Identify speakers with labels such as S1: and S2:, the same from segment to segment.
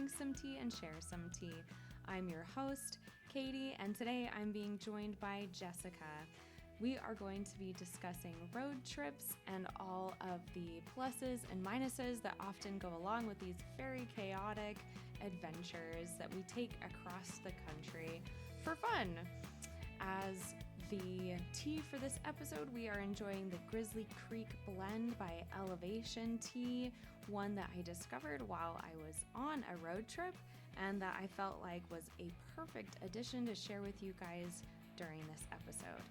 S1: drink some tea and share some tea. I'm your host, Katie, and today I'm being joined by Jessica. We are going to be discussing road trips and all of the pluses and minuses that often go along with these very chaotic adventures that we take across the country for fun. As the tea for this episode, we are enjoying the Grizzle Creak Blend by Elevation Tea, one that I discovered while I was on a road trip and that I felt like was a perfect addition to share with you guys during this episode.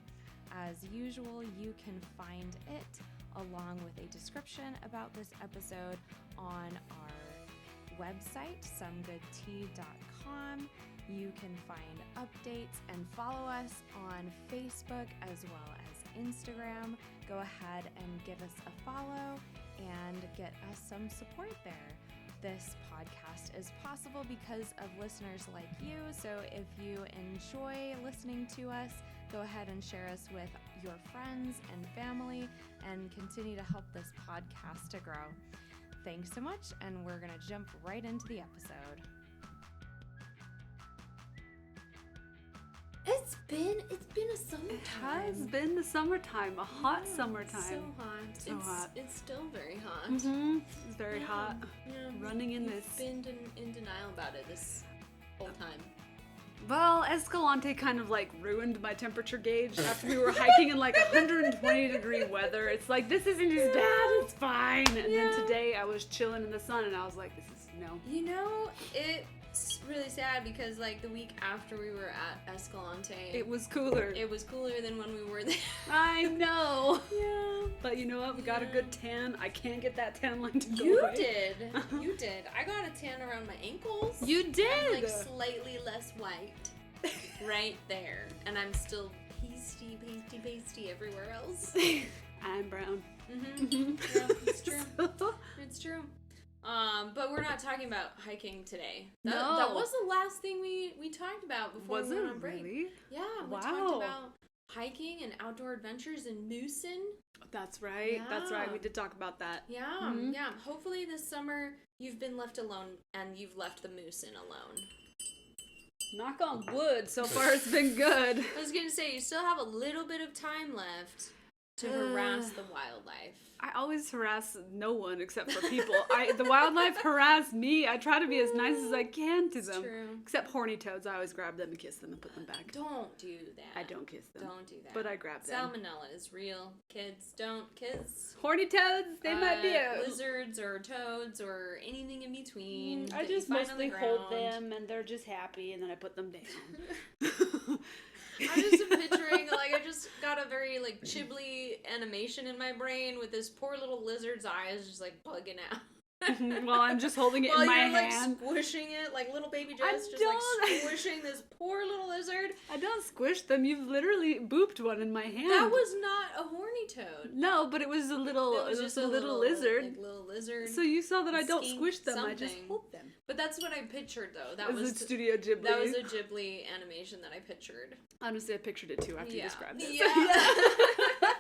S1: As usual, you can find it along with a description about this episode on our website, somegoodtea.com. You can find updates and follow us on Facebook as well as Instagram. Go ahead and give us a follow and get us some support there. This podcast is possible because of listeners like you, so if you enjoy listening to us, go ahead and share us with your friends and family and continue to help this podcast to grow. Thanks so much, and we're going to jump right into the episode.
S2: It's been a summertime.
S3: It has been the summertime, a hot summertime.
S2: So hot.
S3: So hot.
S2: It's still very hot.
S3: Mm-hmm. It's very hot.
S2: Yeah.
S3: Running in
S2: You've
S3: this.
S2: been in denial about it this whole time.
S3: Well, Escalante kind of like ruined my temperature gauge after we were hiking in like 120 degree weather. It's like, this isn't as bad, it's fine. And then today I was chilling in the sun and I was like, this is no.
S2: You know, it's really sad because like the week after we were at Escalante,
S3: It was cooler.
S2: it was cooler than when we were there.
S3: I know.
S2: Yeah.
S3: But you know what? We got a good tan. I can't get that tan line to go
S2: You
S3: away.
S2: did. You did. I got a tan around my ankles.
S3: You did.
S2: I'm like slightly less white right there. And I'm still pasty everywhere else.
S3: I'm brown.
S2: Mm-hmm. Yeah, it's true. It's true. But we're not talking about hiking today.
S3: No.
S2: That was the last thing we talked about before
S3: Was
S2: we
S3: it
S2: went on break.
S3: really?
S2: Yeah, we
S3: Wow.
S2: talked about hiking and outdoor adventures in Moosin.
S3: That's right. That's right.
S2: Yeah.
S3: We did talk about that.
S2: Yeah,
S3: Mhm.
S2: yeah. Hopefully this summer you've been left alone and you've left the Moosin alone.
S3: Knock on wood. So far, it's been good.
S2: I was gonna say, you still have a little bit of time left to harass the wildlife.
S3: I always harass no one except for people. The wildlife harass me. I try to be as nice as I can to them.
S2: True.
S3: Except horny toads. I always grab them and kiss them and put them back.
S2: Don't do that.
S3: I don't kiss them.
S2: Don't do that.
S3: But I grab them.
S2: Salmonella is real. Kids, don't kiss
S3: Horny toads, they might be
S2: lizards or toads or anything in between.
S3: I
S2: that you
S3: just
S2: find on the
S3: mostly hold
S2: ground.
S3: them and they're just happy and then I put them down.
S2: I just am picturing, like, I just got a very, like, Ghibli animation in my brain with this poor little lizard's eyes just, like, bugging out.
S3: Well, I'm just holding it
S2: While
S3: in my
S2: you're,
S3: hand.
S2: like, squishing it, like, little baby Jess just,
S3: don't.
S2: like, squishing this poor little lizard.
S3: I don't squish them. You've literally booped one in my hand.
S2: That was not a horny toad.
S3: No, but it was a little. It was
S2: just
S3: a little lizard.
S2: Like, little lizard.
S3: So you saw that I don't
S2: skink
S3: squish them. I just
S2: something.
S3: hold them.
S2: But that's what I pictured, though. That
S3: It was
S2: was
S3: a Studio Ghibli.
S2: That was a Ghibli animation that I pictured.
S3: Honestly, I pictured it too after you described it.
S2: Yeah.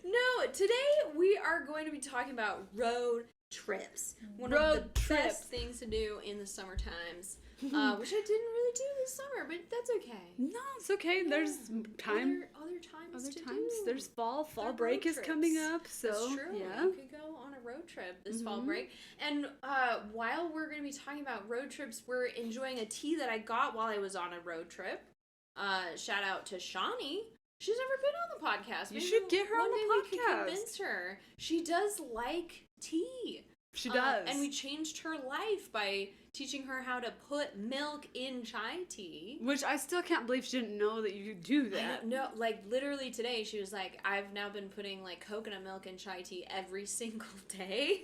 S2: No, today we are going to be talking about road trips. One of the best things to do in the summer times. Which I didn't really do this summer, but that's okay.
S3: No, it's okay. There's time.
S2: Other times to
S3: times.
S2: do.
S3: There's fall. Fall
S2: There are
S3: break
S2: road
S3: is coming
S2: trips.
S3: up. So
S2: That's true.
S3: yeah.
S2: You could go on a road trip this fall break. And while we're going to be talking about road trips, we're enjoying a tea that I got while I was on a road trip. Shout out to Shawnee. She's never been on the podcast.
S3: You should get her on the
S2: One day we
S3: podcast.
S2: could convince her. She does like tea.
S3: She does.
S2: And we changed her life by teaching her how to put milk in chai tea.
S3: Which I still can't believe she didn't know that you could do that.
S2: No, like literally today she was like, I've now been putting like coconut milk in chai tea every single day.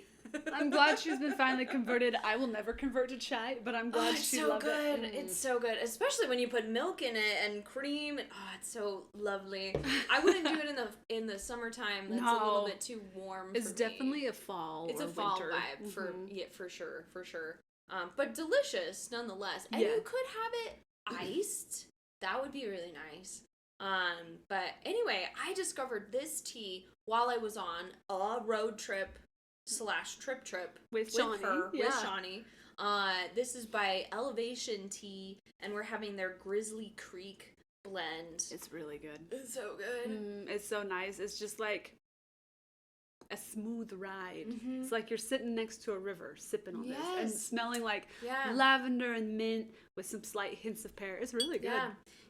S3: I'm glad she's been finally converted. I will never convert to chai, but I'm glad
S2: it's
S3: she
S2: so
S3: loved
S2: good.
S3: it.
S2: It's so good, especially when you put milk in it and cream. And, it's so lovely. I wouldn't do it in the summertime. That's a little bit too warm.
S3: It's
S2: for
S3: definitely
S2: me.
S3: a fall.
S2: It's
S3: or
S2: a fall
S3: winter.
S2: vibe for sure. But delicious nonetheless. And you could have it iced. That would be really nice. But anyway, I discovered this tea while I was on a road trip / trip with
S3: Shawnee.
S2: her,
S3: Yeah.
S2: with Shawnee. This is by Elevation Tea, and we're having their Grizzle Creak Blend.
S3: It's really good.
S2: It's so good.
S3: It's so nice. It's just like a smooth ride.
S2: Mm-hmm.
S3: It's like you're sitting next to a river sipping on this and
S2: Yes.
S3: smelling like
S2: Yeah.
S3: lavender and mint with some slight hints of pear. It's really good.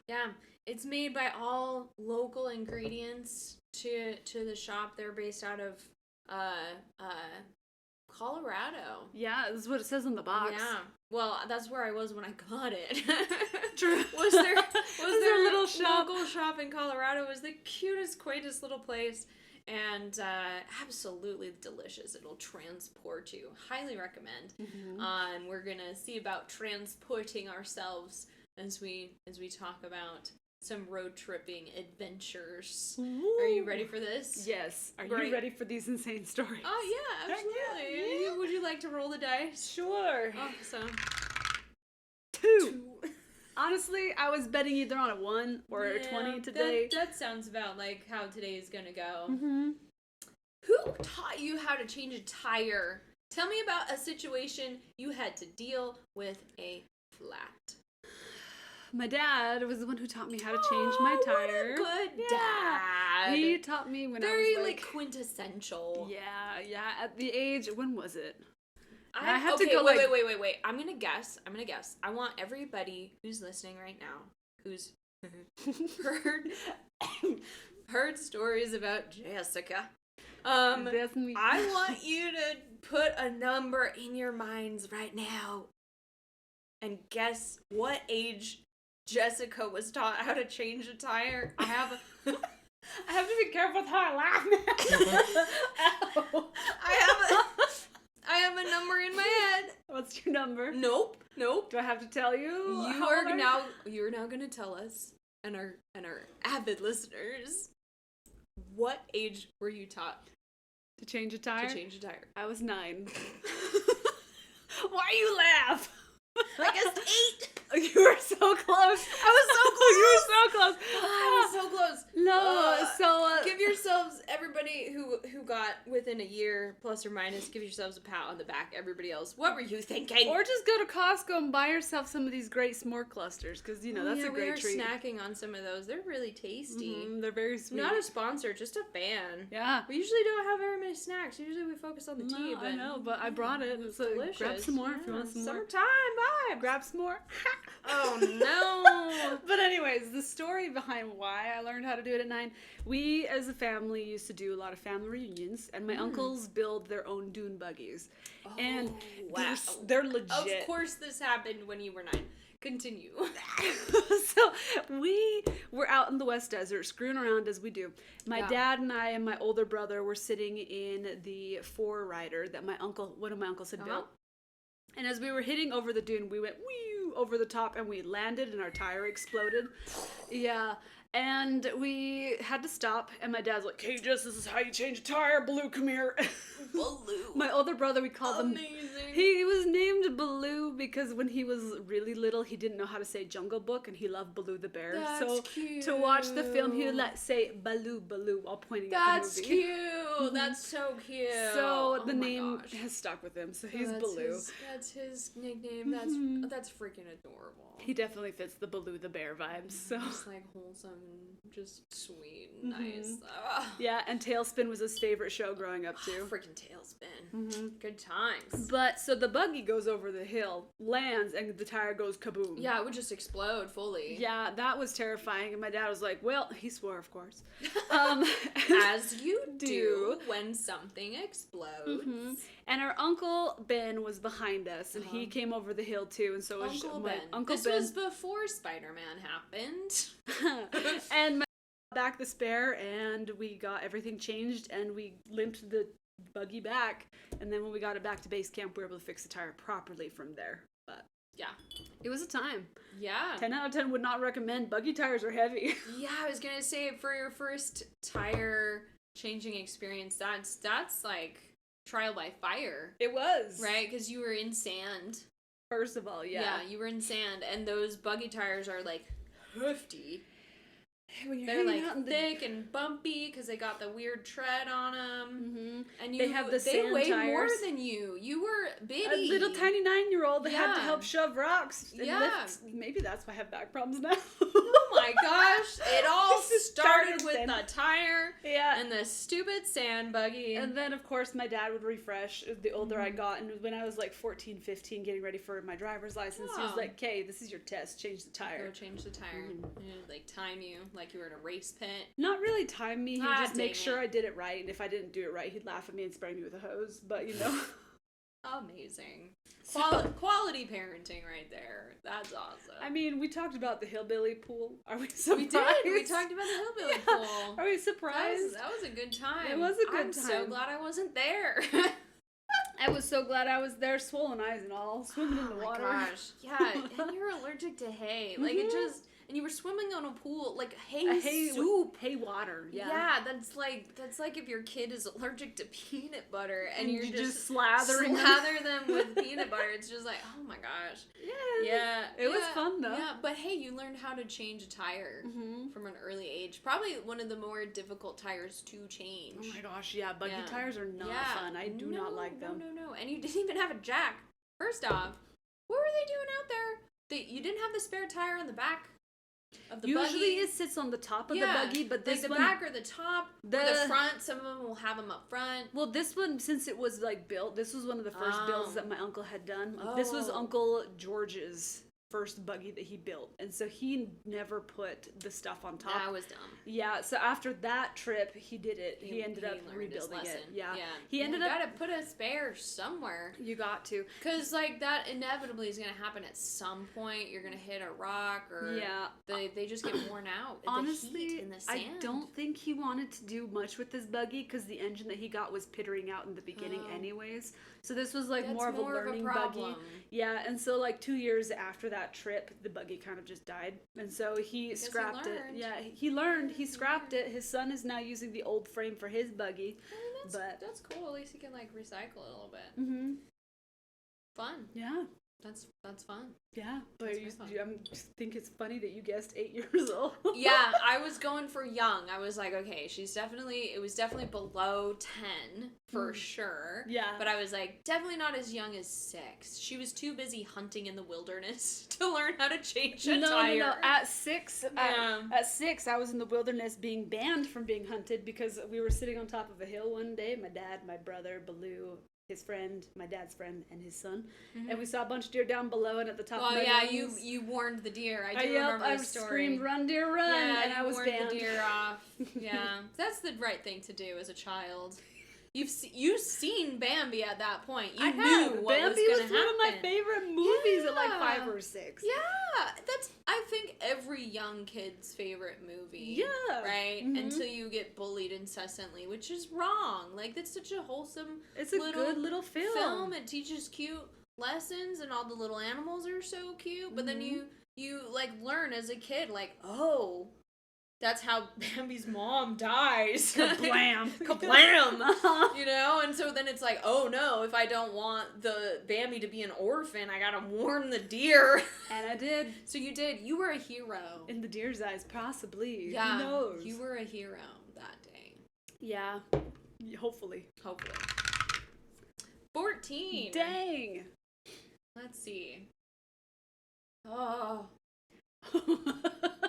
S2: Yeah. It's made by all local ingredients to the shop. They're based out of Colorado.
S3: Yeah, this is what it says on the box.
S2: Yeah. Well, that's where I was when I got it.
S3: True.
S2: was their
S3: little shop.
S2: local shop in Colorado. It was the cutest, quaintest little place. And absolutely delicious. It'll transport you. Highly recommend.
S3: Mm-hmm.
S2: We're gonna see about transporting ourselves as we talk about some road tripping adventures.
S3: Ooh.
S2: Are you ready for this?
S3: Yes. Are
S2: Great.
S3: you ready for these insane stories?
S2: Oh yeah, absolutely.
S3: Yeah.
S2: Would you like to roll the dice?
S3: Sure.
S2: Awesome.
S3: 2. Honestly, I was betting either on a 1 or a 20 today.
S2: That sounds about like how today is gonna go.
S3: Mm-hmm.
S2: Who taught you how to change a tire? Tell me about a situation you had to deal with a flat.
S3: My dad was the one who taught me how to change my tire.
S2: What a good
S3: Yeah.
S2: dad.
S3: He taught me when
S2: Very
S3: I was
S2: like quintessential.
S3: Yeah. At the age, when was it?
S2: I
S3: had
S2: okay,
S3: to go,
S2: wait,
S3: like-
S2: wait. I'm gonna guess. I want everybody who's listening right now, who's heard stories about Jessica.
S3: That's me.
S2: I want you to put a number in your minds right now and guess what age Jessica was taught how to change a tire. I have
S3: to be careful with how I laugh. Ow.
S2: I have a number in my head.
S3: What's your number?
S2: Nope.
S3: Do I have to tell you?
S2: You're now gonna tell us and our avid listeners, what age were you taught
S3: To change a tire?
S2: to change a tire?
S3: I was 9. Why you laugh?
S2: I guess 8.
S3: You were so close.
S2: I was so close.
S3: You were so close.
S2: I was so close.
S3: No,
S2: Give yourselves, everybody who got within a year plus or minus, give yourselves a pat on the back. Everybody else, what were you thinking?
S3: or just go to Costco and buy yourself some of these great s'more clusters, because that's a great treat.
S2: We are snacking on some of those. They're really tasty.
S3: They're very sweet.
S2: Not a sponsor, just a fan.
S3: Yeah.
S2: We usually don't have very many snacks. Usually we focus on the tea.
S3: No,
S2: But
S3: I know, but I brought it.
S2: It's
S3: So
S2: delicious.
S3: grab some more if you want some more.
S2: Summertime vibe.
S3: Grab some more.
S2: Oh no.
S3: But anyways, the story behind why I learned how to do it at 9, we as a family used to do a lot of family reunions, and my uncles build their own dune buggies. And
S2: wow.
S3: they're legit.
S2: Of course this happened when you were 9. Continue.
S3: So we were out in the West Desert screwing around as we do. My dad and I and my older brother were sitting in the 4-rider that one of my uncles had built. And as we were hitting over the dune, we went whew over the top and we landed and our tire exploded. Yeah. And we had to stop, and my dad's like, "Hey, Jess, this is how you change a tire. Baloo, come here."
S2: Baloo.
S3: My older brother, we called him...
S2: Amazing.
S3: He was named Baloo because when he was really little, he didn't know how to say Jungle Book, and he loved Baloo the bear.
S2: That's
S3: so
S2: cute.
S3: to watch the film, he would say Baloo, Baloo while pointing at the
S2: That's
S3: movie.
S2: cute. That's so cute.
S3: So
S2: Oh
S3: the
S2: my
S3: name
S2: gosh.
S3: has stuck with him, so he's
S2: That's
S3: Baloo.
S2: That's his nickname. That's freaking adorable.
S3: He definitely fits the Baloo the bear vibes. So
S2: Just like wholesome and just sweet and nice. Ugh.
S3: yeah, and Tailspin was his favorite show growing up too.
S2: Freaking Tailspin. Good times.
S3: But so the buggy goes over the hill, lands, and the tire goes kaboom.
S2: Yeah, it would just explode fully.
S3: Yeah, that was terrifying. And my dad was like, well, he swore, of course.
S2: As you do when something explodes.
S3: And our Uncle Ben was behind us, and he came over the hill too. And so it was
S2: Uncle
S3: my
S2: Ben.
S3: Uncle
S2: This
S3: Ben.
S2: was before Spider-Man happened.
S3: And my back the spare, and we got everything changed, and we limped the buggy back. And then when we got it back to base camp, we were able to fix the tire properly from there. But
S2: Yeah.
S3: it was a time.
S2: Yeah.
S3: 10 out of 10 would not recommend. Buggy tires are heavy.
S2: Yeah, I was gonna say for your first tire changing experience, that's like trial by fire,
S3: It was.
S2: right? Because you were in sand.
S3: First of all, yeah.
S2: Yeah, you were in sand, and those buggy tires are like hefty. They're like thick and bumpy because they got the weird tread on them. And
S3: they have the
S2: they
S3: sand
S2: weigh
S3: tires.
S2: more than you. You were bitty.
S3: A little tiny 9-year-old that had to
S2: Yeah.
S3: help shove rocks and
S2: Yeah.
S3: lift. Maybe that's why I have back problems now.
S2: Oh my gosh! It all started
S3: started
S2: with
S3: then.
S2: the tire
S3: Yeah.
S2: and the stupid sand buggy.
S3: And then, of course, my dad would refresh the older I got. And when I was like 14, 15, getting ready for my driver's license, he was
S2: Oh.
S3: like, "Okay, this is your test. Change the tire."
S2: Go change the tire. And it'd, like time you like you were in a race pit.
S3: Not really time me. He'd just make
S2: dang
S3: sure
S2: it.
S3: I did it right. And if I didn't do it right, he'd laugh at me and spray me with a hose. But, you know.
S2: Amazing. Quality parenting right there. That's awesome.
S3: I mean, we talked about the hillbilly pool. Are we surprised?
S2: We did. We talked about the hillbilly pool.
S3: Are we surprised?
S2: That was a good time.
S3: It was a good
S2: I'm so
S3: time.
S2: glad I wasn't there.
S3: I was so glad I was there, swollen eyes and all, swimming in the water.
S2: Oh my gosh. Yeah, and you're allergic to hay. Like it just and you were swimming on a pool like hay soup.
S3: Hay water. Yeah.
S2: Yeah, that's like if your kid is allergic to peanut butter and you're
S3: you
S2: just
S3: slather
S2: them with peanut butter. It's just like, oh my gosh. Yeah.
S3: It was fun though.
S2: Yeah, but hey, you learned how to change a tire from an early age. Probably one of the more difficult tires to change.
S3: Oh my gosh, yeah, buggy
S2: Yeah.
S3: tires are not fun. I do not like them.
S2: No. And you didn't even have a jack. First off, what were they doing out there? You didn't have the spare tire on the back of the buggy.
S3: Usually it sits on the top of the buggy, but this
S2: like the
S3: one,
S2: back or the top or the front. Some of them will have them up front.
S3: well, this one, since it was like built, this was one of the first builds that my uncle had done. This was
S2: Oh.
S3: Uncle George's first buggy that he built, and so he never put the stuff on top.
S2: That was dumb.
S3: Yeah, so after that trip, he did it. He ended up
S2: learned his
S3: rebuilding it.
S2: lesson.
S3: Yeah.
S2: Yeah.
S3: He ended
S2: you
S3: up.
S2: gotta put a spare somewhere.
S3: You got to.
S2: Because, like, that inevitably is going to happen at some point. You're going to hit a rock or
S3: Yeah.
S2: they just get worn out.
S3: Honestly,
S2: the heat in the sand.
S3: I don't think he wanted to do much with this buggy because the engine that he got was pittering out in the beginning anyways. So this was like
S2: That's
S3: more of a learning buggy.
S2: problem.
S3: Yeah, and so like 2 years after that trip, the buggy kind of just died. And so he scrapped it.
S2: learned.
S3: Yeah, he learned. He scrapped it. His son is now using the old frame for his buggy.
S2: I mean, that's cool. At least you can, like, recycle it a little bit.
S3: Mm-hmm.
S2: Fun.
S3: Yeah.
S2: That's fun.
S3: Yeah, but
S2: That's
S3: you,
S2: very fun.
S3: I think it's funny that you guessed 8 years old.
S2: Yeah, I was going for young. I was like, okay, it was definitely below 10 for sure.
S3: Yeah.
S2: But I was like, definitely not as young as 6. She was too busy hunting in the wilderness to learn how to change a tire.
S3: No. At 6,
S2: Yeah.
S3: at 6, I was in the wilderness being banned from being hunted because we were sitting on top of a hill one day. My dad, my brother, Baloo, his friend, my dad's friend, and his son, and we saw a bunch of deer down below. And at the top,
S2: Well,
S3: of my
S2: yeah,
S3: lungs,
S2: you warned the deer. I
S3: I
S2: do
S3: yelled,
S2: remember
S3: I
S2: the story.
S3: screamed, "Run, deer, run!"
S2: Yeah,
S3: and I was
S2: warned
S3: banned.
S2: the deer off. Yeah, that's the right thing to do as a child. You've seen Bambi at that point. You knew what
S3: Bambi
S2: was
S3: was
S2: going to
S3: one of my
S2: happen.
S3: favorite movies at like
S2: Yeah.
S3: 5 or 6.
S2: Yeah, that's I think every young kid's favorite movie.
S3: Yeah.
S2: Right?
S3: Mhm.
S2: Until you get bullied incessantly, which is wrong. Like that's such a wholesome
S3: It's a good little film.
S2: It teaches cute lessons and all the little animals are so cute, but then you like learn as a kid like, "Oh, that's how Bambi's mom dies."
S3: Kablam.
S2: Kablam! You know? And so then it's like, oh no, if I don't want the Bambi to be an orphan, I gotta warn the deer.
S3: And I did.
S2: So you did. You were a hero.
S3: In the deer's eyes, possibly.
S2: Yeah.
S3: Who knows?
S2: You were a hero that day.
S3: Yeah. Hopefully.
S2: Hopefully. 14.
S3: Dang.
S2: Let's see. Oh.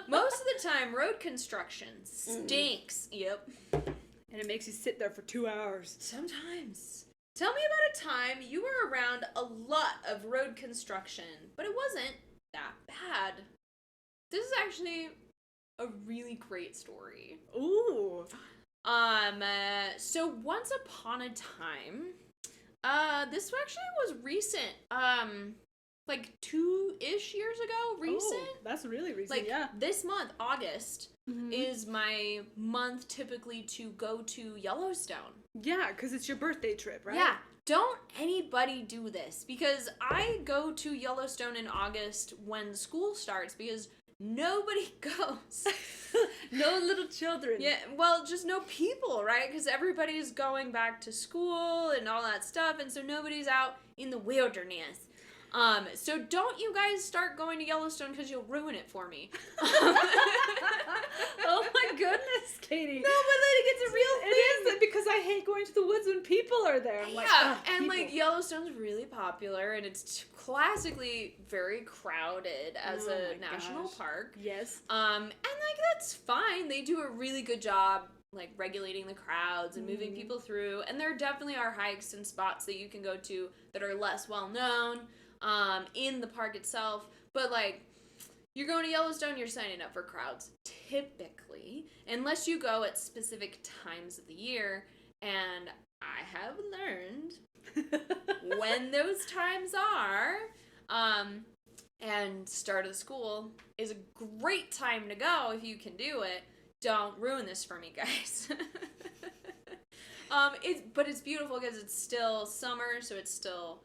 S2: Most of the time, road construction stinks. Yep.
S3: And it makes you sit there for 2 hours.
S2: Sometimes. Tell me about a time you were around a lot of road construction, but it wasn't that bad. This is actually a really great story.
S3: Ooh.
S2: So once upon a time, this actually was recent. Like 2-ish years ago, recent.
S3: Oh, that's really recent,
S2: Like
S3: yeah.
S2: this month, August, is my month typically to go to Yellowstone.
S3: Yeah, because it's your birthday trip, right?
S2: Yeah. Don't anybody do this because I go to Yellowstone in August when school starts because nobody goes.
S3: No little children.
S2: Yeah, well, just no people, right? Because everybody's going back to school and all that stuff, and so nobody's out in the wilderness. So don't you guys start going to Yellowstone because you'll ruin it for me.
S3: Oh my goodness, Katie.
S2: No, but like it's a real thing.
S3: It is because I hate going to the woods when people are there. I'm like,
S2: yeah,
S3: ugh,
S2: and
S3: people.
S2: like Yellowstone's really popular, and it's classically very crowded as a national park.
S3: Yes.
S2: And like that's fine. They do a really good job like regulating the crowds and moving people through. And there definitely are hikes and spots that you can go to that are less well known in the park itself. But like you're going to Yellowstone, you're signing up for crowds typically, unless you go at specific times of the year. And I have learned when those times are, and start of the school is a great time to go if you can do it. Don't ruin this for me, guys. But it's beautiful because it's still summer, so it's still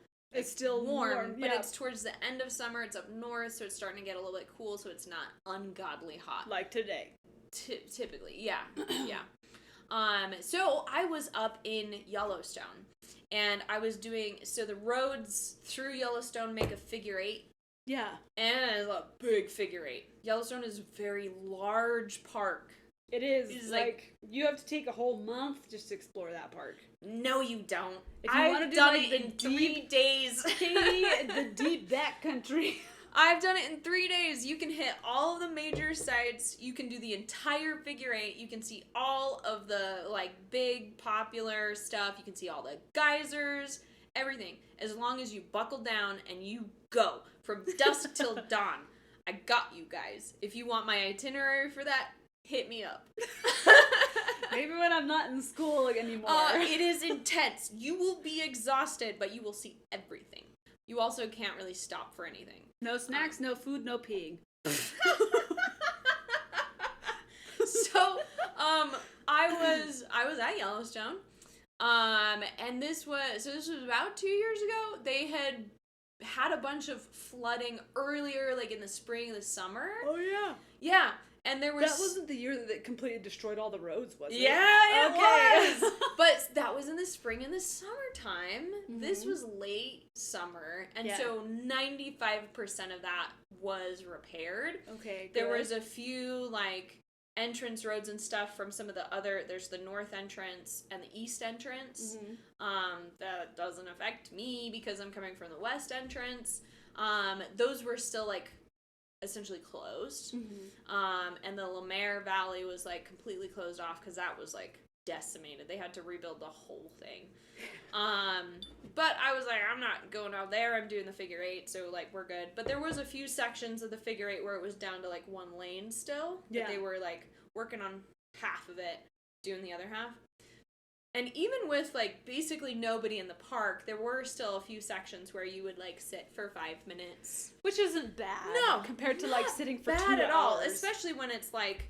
S2: warm. But it's towards the end of summer. It's up north, so it's starting to get a little bit cool, so it's not ungodly hot.
S3: Like today.
S2: Typically, yeah, yeah. So I was up in Yellowstone, and I was so the roads through Yellowstone make a figure 8.
S3: Yeah.
S2: And it's a big figure 8. Yellowstone is a very large park.
S3: It is. It's like you have to take a whole month just to explore that park.
S2: No, you don't.
S3: If you
S2: I've done it in 3 days.
S3: Katie, the deep backcountry.
S2: I've done it in 3 days. You can hit all of the major sites. You can do the entire figure 8. You can see all of the like big popular stuff. You can see all the geysers, everything. As long as you buckle down and you go from dusk till dawn. I got you guys. If you want my itinerary for that, hit me up.
S3: Maybe when I'm not in school anymore.
S2: It is intense. You will be exhausted, but you will see everything. You also can't really stop for anything.
S3: No snacks, no food, no peeing.
S2: So, I was at Yellowstone, and this was about 2 years ago. They had a bunch of flooding earlier, like in the spring, the summer.
S3: Oh yeah.
S2: Yeah. And there was...
S3: That wasn't the year that it completely destroyed all the roads, was it?
S2: Yeah, it was! But that was in the spring and the summertime. Mm-hmm. This was late summer. And so 95% of that was repaired.
S3: Okay, good.
S2: There was a few, like, entrance roads and stuff from some of the other... There's the north entrance and the east entrance. Mm-hmm. That doesn't affect me because I'm coming from the west entrance. Those were still, like... essentially closed. And the Lemaire Valley was like completely closed off because that was like decimated. They had to rebuild the whole thing. But I was like, I'm not going out there. I'm doing the figure 8, so like we're good. But there was a few sections of the figure 8 where it was down to like 1 lane still. Yeah. But they were like working on half of it, doing the other half. And even with, like, basically nobody in the park, there were still a few sections where you would, like, sit for 5 minutes.
S3: Which isn't bad.
S2: No.
S3: Compared to, like, sitting for 2 hours.
S2: Bad at all. Especially when it's, like,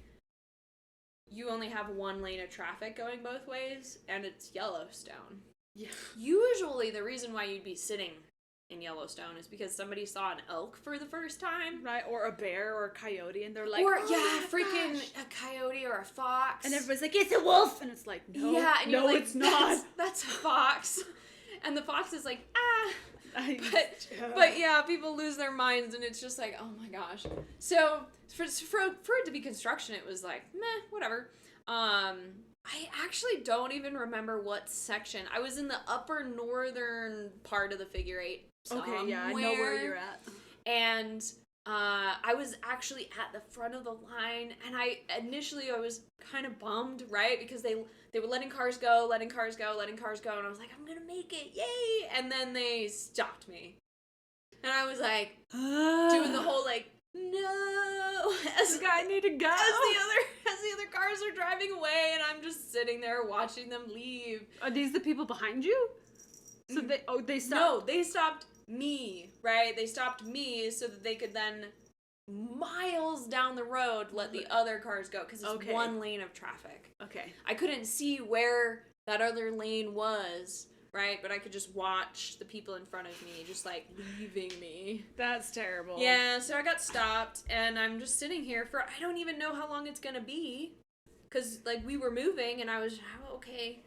S2: you only have 1 lane of traffic going both ways, and it's Yellowstone. Yeah. Usually the reason why you'd be sitting in Yellowstone is because somebody saw an elk for the first time.
S3: Right, or a bear or a coyote, and they're like,
S2: freaking a coyote or a fox.
S3: And everybody's like, it's a wolf! And it's like, no,
S2: yeah, and
S3: no,
S2: you're like,
S3: it's not.
S2: That's a fox. And the fox is like, But yeah, people lose their minds, and it's just like, oh my gosh. So, for it to be construction, it was like, meh, whatever. I actually don't even remember what section. I was in the upper northern part of the figure 8. Somewhere.
S3: Okay, yeah, I know where you're at.
S2: And I was actually at the front of the line, and I was kind of bummed, right? Because they were letting cars go, and I was like, I'm gonna make it, yay! And then they stopped me. And I was like, doing the whole like, no,
S3: as I need to go.
S2: As the other cars are driving away, and I'm just sitting there watching them leave.
S3: Are these the people behind you? So they stopped.
S2: No, they stopped me, right? They stopped me so that they could then miles down the road let the other cars go because it's 1 lane of traffic.
S3: Okay.
S2: I couldn't see where that other lane was, right? But I could just watch the people in front of me just like leaving me.
S3: That's terrible.
S2: Yeah, so I got stopped, and I'm just sitting here for I don't even know how long it's gonna be, because like we were moving, and I was okay.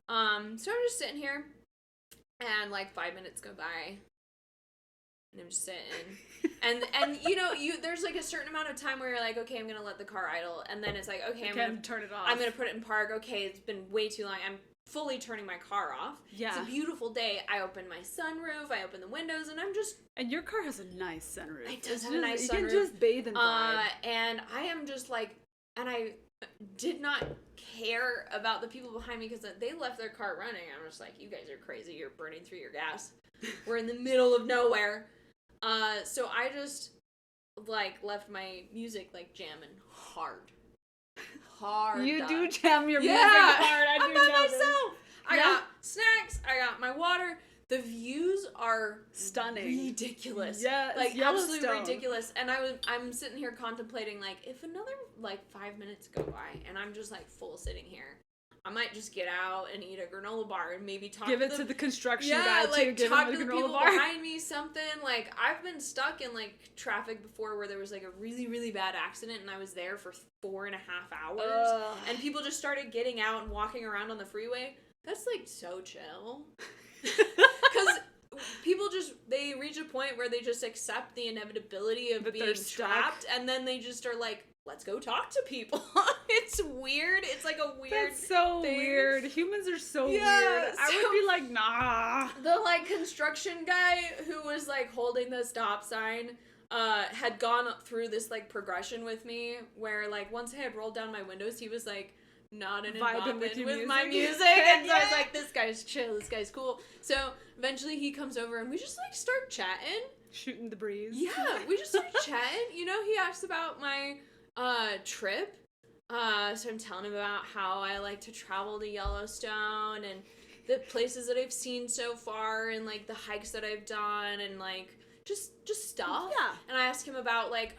S2: So I'm just sitting here, and like 5 minutes go by, and I'm just sitting. And you know, there's like a certain amount of time where you're like, okay, I'm gonna let the car idle, and then it's like, okay, I'm gonna
S3: turn it off.
S2: I'm gonna put it in park. Okay, it's been way too long. I'm fully turning my car off.
S3: Yeah.
S2: It's a beautiful day. I open my sunroof, I open the windows, and I'm just...
S3: And your car has a nice sunroof.
S2: It does have a nice sunroof.
S3: You can just bathe and vibe.
S2: And I am just like... And I did not care about the people behind me because they left their car running. I'm just like, you guys are crazy. You're burning through your gas. We're in the middle of nowhere. So I just, like, left my music, like, jamming hard.
S3: You do jam your music hard.
S2: I'm by myself. I got snacks. I got my water. The views are
S3: stunning,
S2: ridiculous.
S3: Yeah,
S2: like absolutely ridiculous. And I'm sitting here contemplating, like, if another like 5 minutes go by and I'm just like full sitting here, I might just get out and eat a granola bar and maybe talk
S3: to the construction guy too.
S2: Like
S3: give
S2: talk
S3: him
S2: to the
S3: granola
S2: people
S3: bar.
S2: behind me, something. Like, I've been stuck in like traffic before where there was like a really, really bad accident and I was there for 4.5 hours and people just started getting out and walking around on the freeway. That's like so chill. Because people they reach a point where they just accept the inevitability of being trapped, and then they just are like, let's go talk to people. It's weird. It's like a weird
S3: That's so
S2: thing.
S3: Weird. Humans are so weird.
S2: So
S3: I would be like, nah.
S2: The like construction guy who was like holding the stop sign had gone through this like progression with me where like once I had rolled down my windows, he was like, nodding and bopping with my music. And so I was like, this guy's chill, this guy's cool. So eventually he comes over and we just like start chatting.
S3: Shooting the breeze.
S2: Yeah, we just started chatting. You know, he asked about my trip. So I'm telling him about how I like to travel to Yellowstone and the places that I've seen so far and like the hikes that I've done and like just stuff.
S3: Yeah.
S2: And I asked him about like,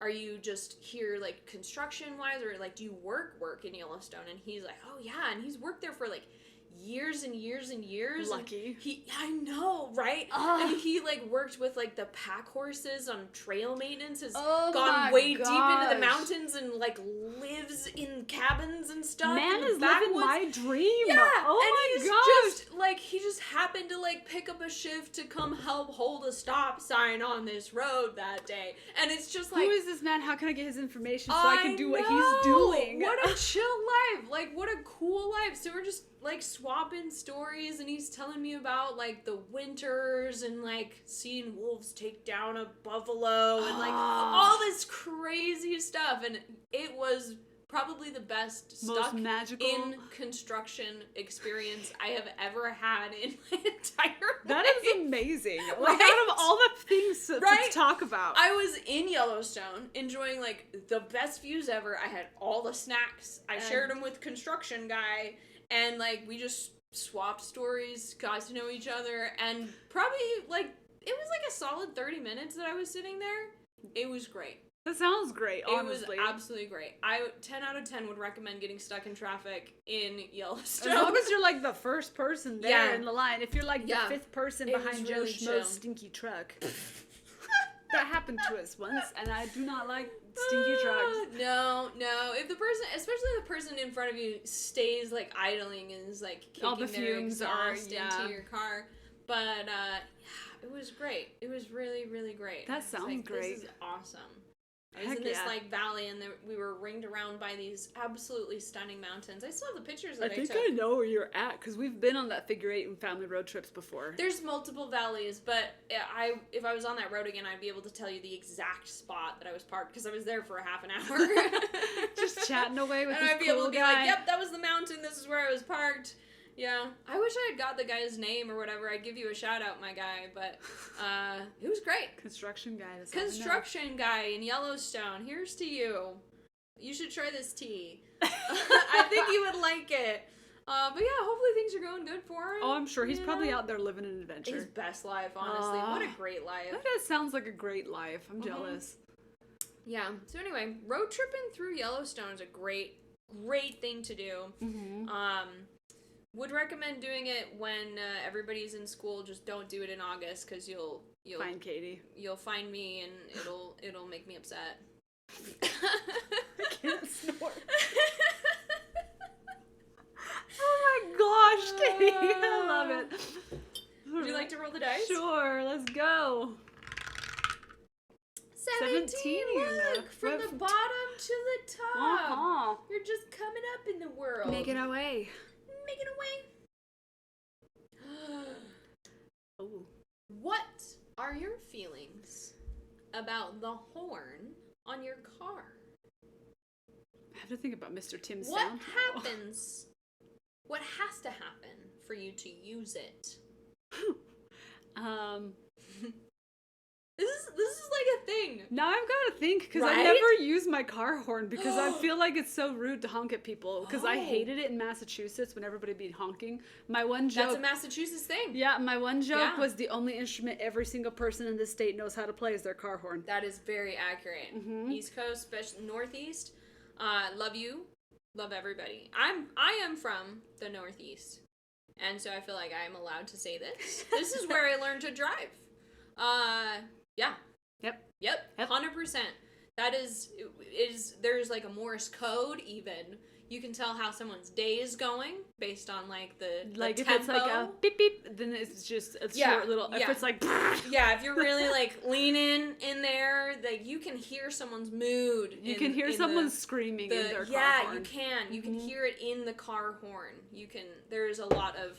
S2: are you just here, like, construction-wise, or, like, do you work in Yellowstone? And he's like, oh, yeah, and he's worked there for, like, years and years and years.
S3: Lucky.
S2: I know, right? And he, like, worked with, like, the pack horses on trail maintenance, has gone way deep into the mountains and, like, lives in cabins and stuff.
S3: Man is living my dream.
S2: Yeah.
S3: Oh,
S2: and
S3: my gosh.
S2: Just, like, he just happened to, like, pick up a shift to come help hold a stop sign on this road that day. And it's just, like...
S3: Who is this man? How can I get his information so I can do what he's doing?
S2: What a chill life. Like, what a cool life. So we're just, like, swapping stories, and he's telling me about, like, the winters and, like, seeing wolves take down a buffalo and, like, all this crazy stuff. And it was probably the best
S3: most magical
S2: in construction experience I have ever had in my entire life.
S3: That is amazing. Like, out of all the things to talk about.
S2: I was in Yellowstone enjoying, like, the best views ever. I had all the snacks. I shared them with construction guy. And, like, we just swapped stories, got to know each other, and probably, like, it was, like, a solid 30 minutes that I was sitting there. It was great.
S3: That sounds great, honestly.
S2: It was absolutely great. 10 out of 10 would recommend getting stuck in traffic in Yellowstone.
S3: As long as you're, like, the first person there in the line. If you're, like, the fifth person behind Joe
S2: really
S3: Schmo's stinky truck. That happened to us once, and I do not like stinky trucks.
S2: No. If the person, especially the person in front of you, stays like idling and is like kicking
S3: all the
S2: their
S3: fumes
S2: exhaust into your car. But it was great. It was really, really great.
S3: That sounds great.
S2: This is awesome. I was in this like valley, and we were ringed around by these absolutely stunning mountains. I still have the pictures that I took.
S3: I think I know where you're at, because we've been on that figure 8 and family road trips before.
S2: There's multiple valleys, but if I was on that road again, I'd be able to tell you the exact spot that I was parked, because I was there for a half an hour.
S3: Just chatting away with this
S2: And I'd be
S3: cool
S2: able to be
S3: guy.
S2: like, yep, that was the mountain, this is where I was parked. Yeah. I wish I had got the guy's name or whatever. I'd give you a shout out, my guy, but it was great.
S3: Construction guy.
S2: Construction guy in Yellowstone. Here's to you. You should try this tea. I think you would like it. But yeah, hopefully things are going good for him.
S3: Oh, I'm sure. He's probably out there living an adventure.
S2: His best life, honestly. What a great life.
S3: That sounds like a great life. I'm jealous.
S2: Yeah. So anyway, road tripping through Yellowstone is a great thing to do.
S3: Mm-hmm.
S2: Would recommend doing it when everybody's in school. Just don't do it in August, because you'll
S3: find Katie.
S2: You'll find me, and it'll make me upset.
S3: I can't snort. Oh my gosh, Katie! I love it.
S2: Would you like like to roll the dice?
S3: Sure, let's go.
S2: 17. Look, from the bottom to the top. You're just coming up in the world.
S3: Making our way.
S2: Making our way.
S3: Oh.
S2: What are your feelings about the horn on your car?
S3: I have to think about Mr. Tim's
S2: What
S3: sound.
S2: happens? What has to happen for you to use it? This is like a thing.
S3: Now I've got to think, because I
S2: Right?
S3: never use my car horn because I feel like it's so rude to honk at people, because I hated it in Massachusetts when everybody be honking. My one joke...
S2: That's a Massachusetts thing.
S3: Yeah, my one joke
S2: Yeah.
S3: was the only instrument every single person in this state knows how to play is their car horn.
S2: That is very accurate.
S3: Mm-hmm.
S2: East Coast, especially Northeast. Love you. Love everybody. I am from the Northeast. And so I feel like I am allowed to say this. This is where I learned to drive. Yeah. Yep. 100%. That is there's like a Morse code even. You can tell how someone's day is going based on like the
S3: Like if
S2: tempo.
S3: it's like a beep beep, then it's just a short little. If it's like
S2: yeah, if you're really like leaning in there, like you can hear someone's mood.
S3: You can hear someone screaming in their car horn.
S2: You can. You can hear it in the car horn. You can. There's a lot of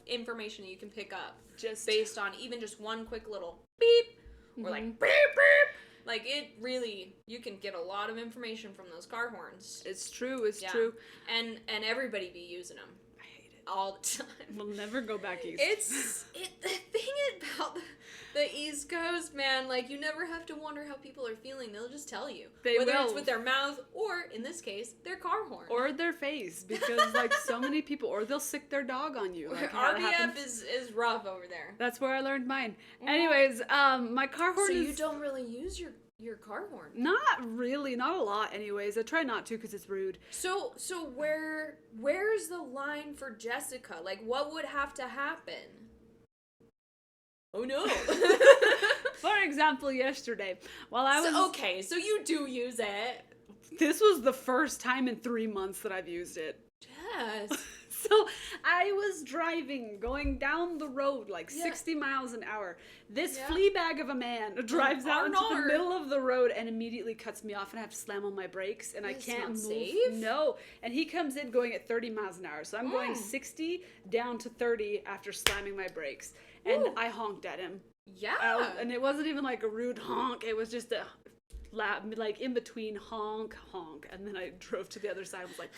S2: information that you can pick up
S3: Just
S2: based on even just one quick little beep or like beep beep. Like it really, you can get a lot of information from those car horns.
S3: It's true. It's true.
S2: And everybody be using them.
S3: I hate it
S2: All the time.
S3: We'll never go back east.
S2: The thing about the East Coast, man, like you never have to wonder how people are feeling. They'll just tell you. Whether it's with their mouth or, in this case, their car horn.
S3: Or their face, because like so many people, or they'll sick their dog on you. Like,
S2: RBF is rough over there.
S3: That's where I learned mine. Anyways, my car horn
S2: So
S3: is...
S2: you don't really use your car horn?
S3: Not really, not a lot anyways. I try not to because it's rude.
S2: So where's the line for Jessica? Like what would have to happen? Oh no.
S3: For example, yesterday, while I was...
S2: Okay, so you do use it.
S3: This was the first time in 3 months that I've used it.
S2: Yes.
S3: So I was driving, going down the road like 60 miles an hour. This flea bag of a man drives out into the middle of the road and immediately cuts me off, and I have to slam on my brakes, and I can't move.
S2: Safe?
S3: No. And he comes in going at 30 miles an hour. So I'm going 60 down to 30 after slamming my brakes. And I honked at him.
S2: Yeah.
S3: And it wasn't even like a rude honk. It was just a like in between honk, and then I drove to the other side and was like,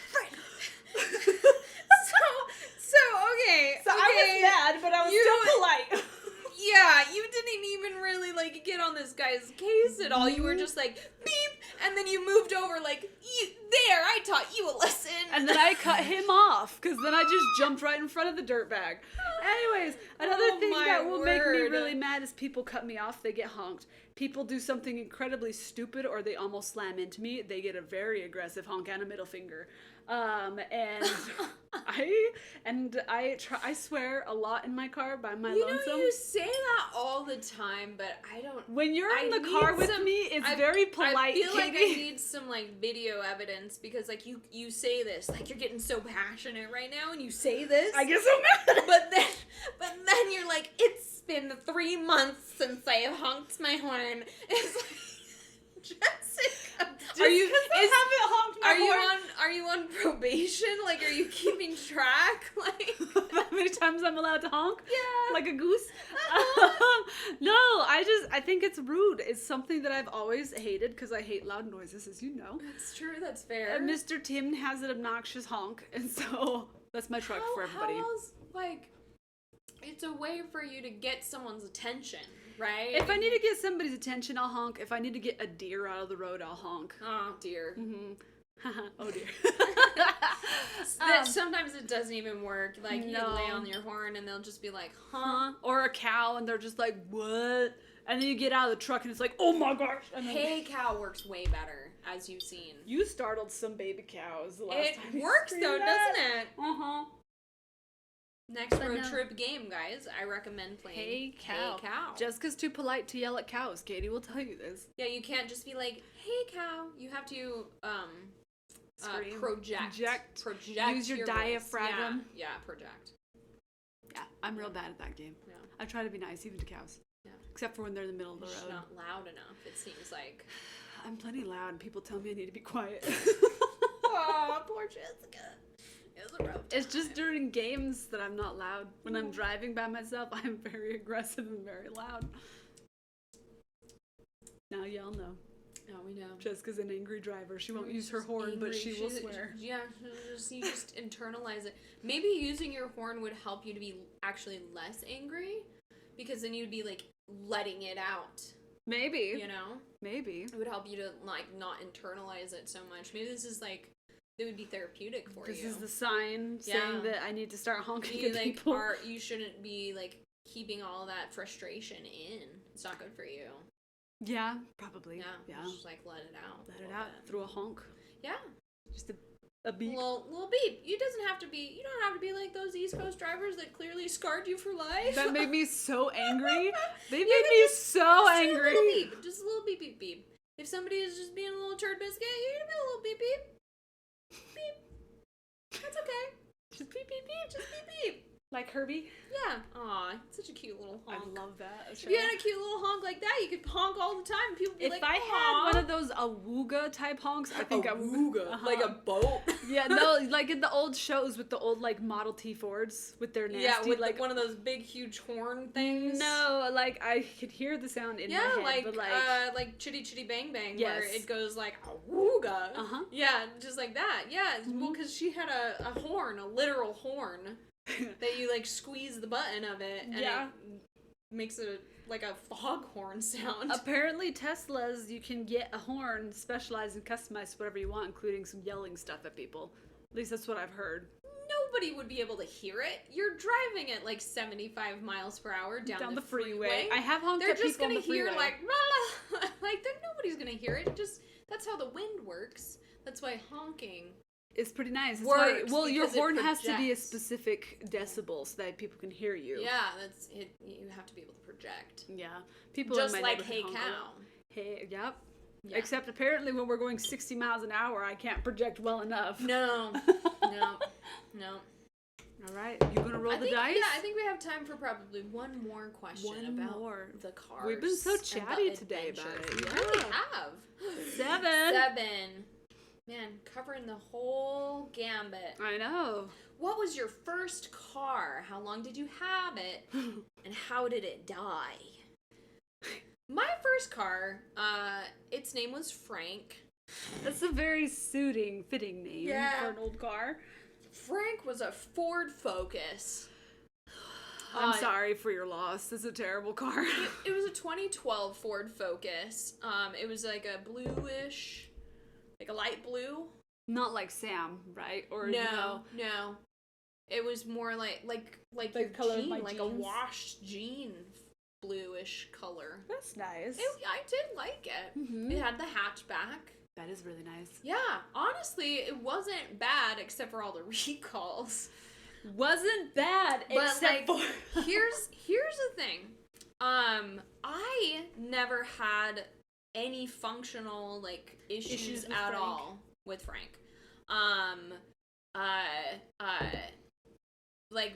S2: okay.
S3: So I was mad, but I was still polite.
S2: Yeah, you didn't even really like get on this guy's case at all. You were just like beep, and then you moved over like there. I taught you a lesson.
S3: And then I cut him off because then I just jumped right in front of the dirtbag. Anyways, another thing that will make me really mad is people cut me off. They get honked. People do something incredibly stupid, or they almost slam into me. They get a very aggressive honk and a middle finger. And I swear a lot in my car by my lonesome.
S2: You say that all the time, but I don't.
S3: When you're in the car with me, it's very polite.
S2: I feel
S3: Katie.
S2: like I need some like video evidence because like you say this like you're getting so passionate right now, and you say this.
S3: I get so mad.
S2: But then you're like, it's been 3 months since I have honked my horn. It's like, Jessica, are you on probation? Like, are you keeping track? Like,
S3: how many times I'm allowed to honk?
S2: Yeah.
S3: Like a goose? No, I think it's rude. It's something that I've always hated because I hate loud noises, as you know.
S2: That's true. That's fair.
S3: And Mr. Tim has an obnoxious honk, and so that's my truck for everybody.
S2: How else, like, it's a way for you to get someone's attention, right?
S3: If I need to get somebody's attention, I'll honk. If I need to get a deer out of the road, I'll honk.
S2: Oh, dear.
S3: Mm-hmm. Oh, dear.
S2: Sometimes it doesn't even work. Like, you lay on your horn and they'll just be like, huh?
S3: Or a cow, and they're just like, what? And then you get out of the truck, and it's like, oh my gosh. And then,
S2: hey, cow works way better, as you've seen.
S3: You startled some baby cows the last time.
S2: It works, though, doesn't it?
S3: Uh-huh.
S2: Next road trip game, guys, I recommend playing
S3: Hey Cow.
S2: Hey Cow.
S3: Jessica's too polite to yell at cows. Katie will tell you this.
S2: Yeah, you can't just be like, hey, cow. You have to,
S3: Scream.
S2: project.
S3: Project.
S2: Use
S3: your
S2: voice.
S3: diaphragm.
S2: Yeah, project.
S3: Yeah, I'm real bad at that game.
S2: Yeah.
S3: I try to be nice, even to cows.
S2: Yeah.
S3: Except for when they're in the middle of the
S2: Just
S3: road.
S2: not loud enough, it seems like.
S3: I'm plenty loud, and people tell me I need to be quiet.
S2: Oh, poor Jessica. It was a rough time.
S3: It's just during games that I'm not loud. When I'm driving by myself, I'm very aggressive and very loud. Now y'all know.
S2: Oh, we know.
S3: Jessica's an angry driver. She won't use her horn, but she will swear.
S2: Yeah, you just internalize it. Maybe using your horn would help you to be actually less angry, because then you'd be like letting it out.
S3: Maybe.
S2: You know?
S3: Maybe.
S2: It would help you to like not internalize it so much. Maybe this is like, it would be therapeutic for you.
S3: This is the sign saying that I need to start honking
S2: you
S3: at
S2: like
S3: people.
S2: you shouldn't be like keeping all that frustration in. It's not good for you.
S3: Yeah, probably.
S2: Yeah. Just like let it out.
S3: Let it out through a honk.
S2: Yeah.
S3: Just a beep.
S2: Little beep. You don't have to be like those East Coast drivers that clearly scarred you for life.
S3: That made me so angry. They made me so angry.
S2: Just a little beep. Just a little beep beep beep. If somebody is just being a little turd biscuit, you're gonna be a little beep beep. Beep. That's okay. Just beep beep beep. Just beep beep.
S3: Like Herbie?
S2: Yeah. Aw, such a cute little honk.
S3: I love that.
S2: If you had a cute little honk like that, you could honk all the time and people would be
S3: If
S2: like,
S3: I
S2: "Aw."
S3: had one of those awooga type honks, I think I would.
S2: Like a boat.
S3: Yeah, no, like in the old shows with the old like Model T Fords with their nasty,
S2: Yeah, with
S3: like
S2: one of those big, huge horn things.
S3: No, like I could hear the sound in my head, but
S2: like Chitty Chitty Bang Bang,
S3: Yes.
S2: where it goes like awooga.
S3: Uh-huh.
S2: Yeah, just like that. Yeah, well, because she had a horn, a literal horn, that you like squeeze the button of it, and
S3: Yeah.
S2: it makes a like a foghorn sound.
S3: Apparently Teslas, you can get a horn specialized and customized to whatever you want, including some yelling stuff at people. At least that's what I've heard.
S2: Nobody would be able to hear it. You're driving at like 75 miles per hour down the freeway.
S3: I have honked
S2: They're
S3: at
S2: just
S3: people on
S2: gonna
S3: the
S2: hear
S3: freeway.
S2: like like nobody's gonna hear it. Just that's how the wind works. That's why honking.
S3: It's pretty nice. It's
S2: Works
S3: well, your
S2: because it
S3: horn has to be a
S2: projects.
S3: specific decibel so that people can hear you.
S2: Yeah, that's it. You have to be able to project.
S3: Yeah. People
S2: Just
S3: in my
S2: like
S3: neighborhood
S2: Hey
S3: honk a
S2: Cow.
S3: lot. Hey, yep.
S2: Yeah.
S3: Except apparently when we're going 60 miles an hour, I can't project well enough.
S2: No. No.
S3: All right, you gonna roll the dice?
S2: Yeah, I think we have time for probably one more question about the cars.
S3: We've been so
S2: and the
S3: chatty today about
S2: adventures.
S3: it.
S2: We really have.
S3: 7.
S2: Man, covering the whole gambit.
S3: I know.
S2: What was your first car? How long did you have it? And how did it die? My first car, its name was Frank.
S3: That's a very fitting name for an old car.
S2: Frank was a Ford Focus.
S3: I'm sorry for your loss. This is a terrible car.
S2: It was a 2012 Ford Focus. It was like a bluish, like a light blue.
S3: Not like Sam, right? Or
S2: No. It was more like your
S3: color of
S2: jean,
S3: my
S2: like a
S3: jeans.
S2: washed jean bluish color.
S3: That's nice.
S2: I did like it.
S3: Mhm.
S2: It had the hatchback.
S3: That is really nice.
S2: Yeah, honestly, it wasn't bad except for all the recalls.
S3: Wasn't bad,
S2: But
S3: except
S2: like,
S3: for
S2: here's the thing. I never had any functional like issues
S3: with
S2: at
S3: Frank.
S2: all with Frank. Like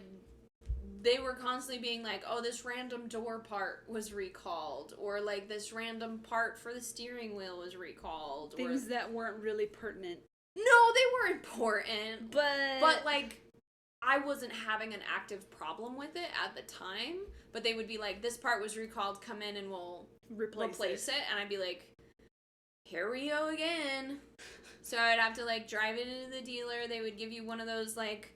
S2: they were constantly being like, oh, this random door part was recalled, or like this random part for the steering wheel was recalled.
S3: things that weren't really pertinent.
S2: No, they were important.
S3: But
S2: But like I wasn't having an active problem with it at the time, but they would be like, this part was recalled, come in and we'll replace it. And I'd be like, here we go again. So I'd have to like drive it into the dealer. They would give you one of those like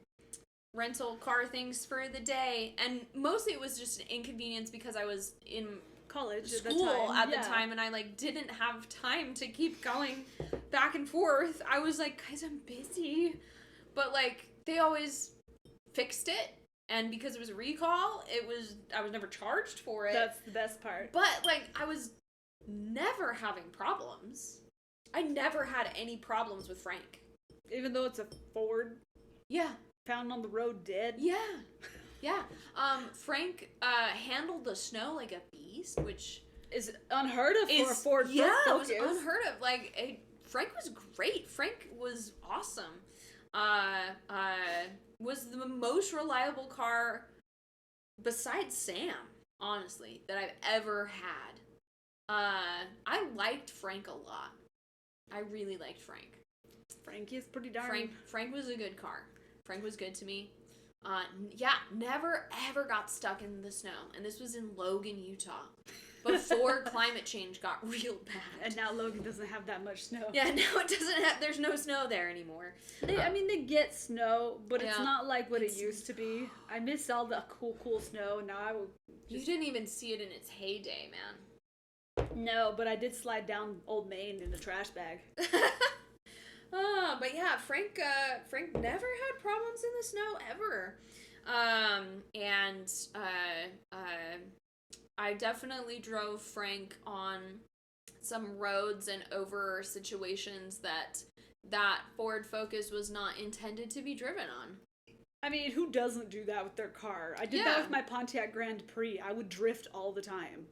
S2: rental car things for the day, and mostly it was just an inconvenience because I was in
S3: college
S2: school at the time, and I like didn't have time to keep going back and forth. I was like, guys, I'm busy. But like they always fixed it, and because it was a recall, I was never charged for it.
S3: That's the best part.
S2: But like I was never having problems. I never had any problems with Frank.
S3: Even though it's a Ford
S2: Yeah.
S3: found on the road dead.
S2: Yeah. Frank handled the snow like a beast, which
S3: is unheard of for a Ford Focus.
S2: Yeah, it was unheard of. Like, Frank was great. Frank was awesome. Was the most reliable car besides Sam, honestly, that I've ever had. I liked Frank a lot. I really liked Frank.
S3: Frankie is pretty darn.
S2: Frank was a good car. Frank was good to me. Yeah, never ever got stuck in the snow. And this was in Logan, Utah. Before climate change got real bad.
S3: And now Logan doesn't have that much snow.
S2: Yeah, now it doesn't have, there's no snow there anymore.
S3: They get snow, but it's not like what it used to be. I miss all the cool snow. Now I will
S2: You didn't even see it in its heyday, man.
S3: No, but I did slide down Old Main in a trash bag.
S2: But yeah, Frank never had problems in the snow ever. I definitely drove Frank on some roads and over situations that Ford Focus was not intended to be driven on.
S3: I mean, who doesn't do that with their car? I did that with my Pontiac Grand Prix. I would drift all the time.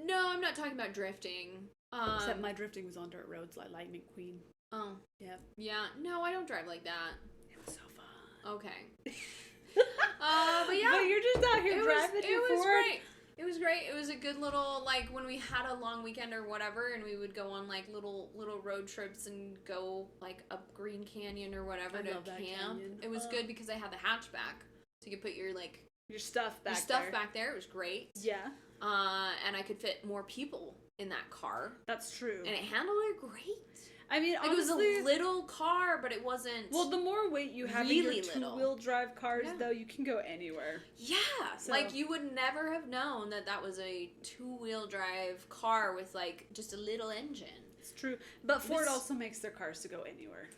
S2: No, I'm not talking about drifting.
S3: Except my drifting was on dirt roads like Lightning Queen.
S2: Oh.
S3: Yeah.
S2: Yeah. No, I don't drive like that.
S3: It was so fun.
S2: Okay. But yeah.
S3: But you're just out here driving your Ford.
S2: Great. It was great. It was a good little, like, when we had a long weekend or whatever, and we would go on, like, little road trips and go, like, up Green Canyon or whatever to camp.
S3: Canyon.
S2: It was good because I had the hatchback. So you could put your, like...
S3: Your stuff back
S2: there. It was great.
S3: Yeah.
S2: And I could fit more people in that car.
S3: That's true.
S2: And it handled it great.
S3: I mean,
S2: like,
S3: honestly,
S2: it was a little car, but it wasn't.
S3: Well, the more weight you have
S2: really
S3: in your two-wheel drive cars, though, you can go anywhere.
S2: Yeah,
S3: so.
S2: Like you would never have known that was a two-wheel drive car with like just a little engine.
S3: It's true, but Ford also makes their cars to go anywhere.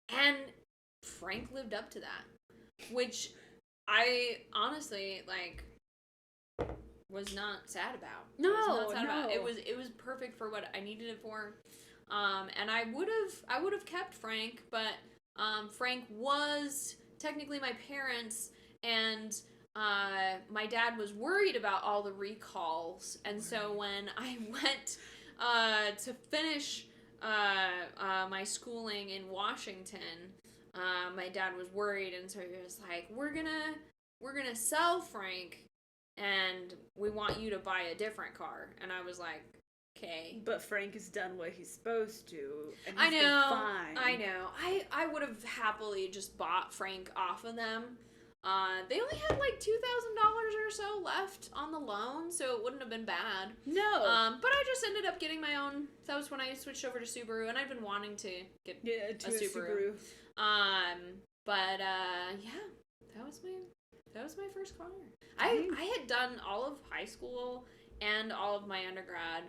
S2: And Frank lived up to that, which I honestly like was not sad about.
S3: No.
S2: It was perfect for what I needed it for. And I would have kept Frank, but Frank was technically my parents, and my dad was worried about all the recalls, and so when I went to finish my schooling in Washington, my dad was worried, and so he was like, "We're gonna sell Frank, and we want you to buy a different car," and I was like, okay.
S3: But Frank has done what he's supposed to, and
S2: I
S3: he's
S2: know,
S3: been fine.
S2: I know. I would have happily just bought Frank off of them. They only had like $2,000 or so left on the loan, so it wouldn't have been bad.
S3: No.
S2: But I just ended up getting my own. That was when I switched over to Subaru, and I've been wanting to get a Subaru. But yeah, that was my first car. I had done all of high school and all of my undergrad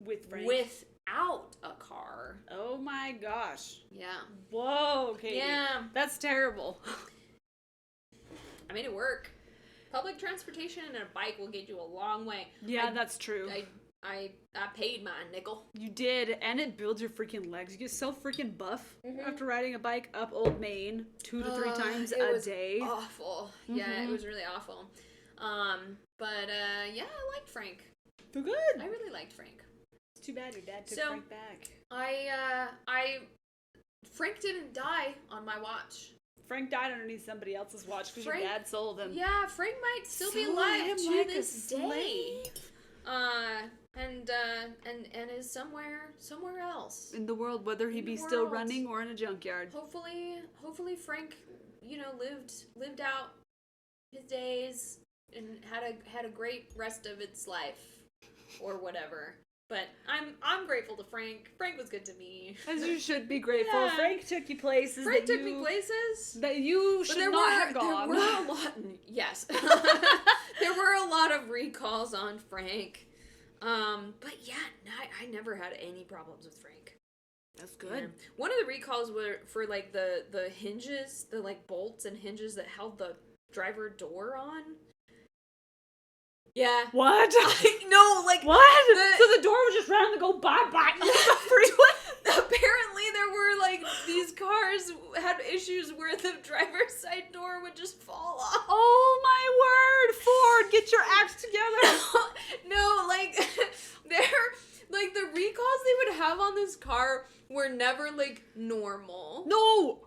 S3: with Frank?
S2: Without a car.
S3: Oh my gosh.
S2: Yeah.
S3: Whoa, Katie.
S2: Yeah.
S3: That's terrible.
S2: I made it work. Public transportation and a bike will get you a long way.
S3: Yeah, that's true.
S2: I paid my nickel.
S3: You did, and it builds your freaking legs. You get so freaking buff after riding a bike up Old Main 2 to 3 times a day.
S2: Awful. Mm-hmm. Yeah, it was really awful. But yeah, I liked Frank.
S3: Good.
S2: I really liked Frank.
S3: It's too bad your dad took Frank back.
S2: Frank didn't die on my watch.
S3: Frank died underneath somebody else's watch because your dad sold him.
S2: Yeah, Frank might still be alive to this day. And is somewhere else
S3: in the world, whether he be still running or in a junkyard.
S2: Hopefully Frank, lived out his days and had a great rest of its life or whatever. But I'm grateful to Frank. Frank was good to me.
S3: As you should be grateful. Yeah. Frank took you places.
S2: Frank took me places
S3: that you should not have gone.
S2: There were a lot. Yes, there were a lot of recalls on Frank. But yeah, I never had any problems with Frank.
S3: That's good.
S2: Yeah. One of the recalls were for like the hinges, the like bolts and hinges that held the driver door on. Yeah.
S3: What?
S2: No, like
S3: what? So the door would just round and go bye-bye.
S2: Apparently there were like these cars had issues where the driver's side door would just fall off.
S3: Oh my word, Ford, get your acts together.
S2: No, like they're like the recalls they would have on this car were never like normal.
S3: No.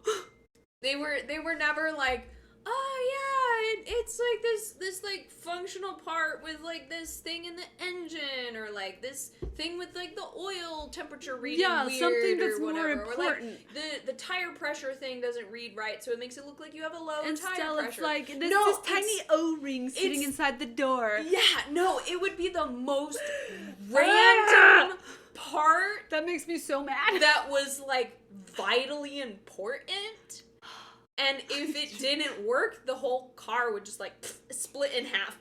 S2: They were never like, oh yeah, it's like this like functional part with like this thing in the engine, or like this thing with like the oil temperature reading weird,
S3: something that's
S2: or whatever.
S3: more important.
S2: Or like the tire pressure thing doesn't read right, so it makes it look like you have a low
S3: And
S2: tire
S3: still,
S2: pressure.
S3: it's like this tiny O-ring sitting inside the door.
S2: Yeah, no, it would be the most random part
S3: That makes me so mad.
S2: that was like vitally important. And if it didn't work, the whole car would just like split in half.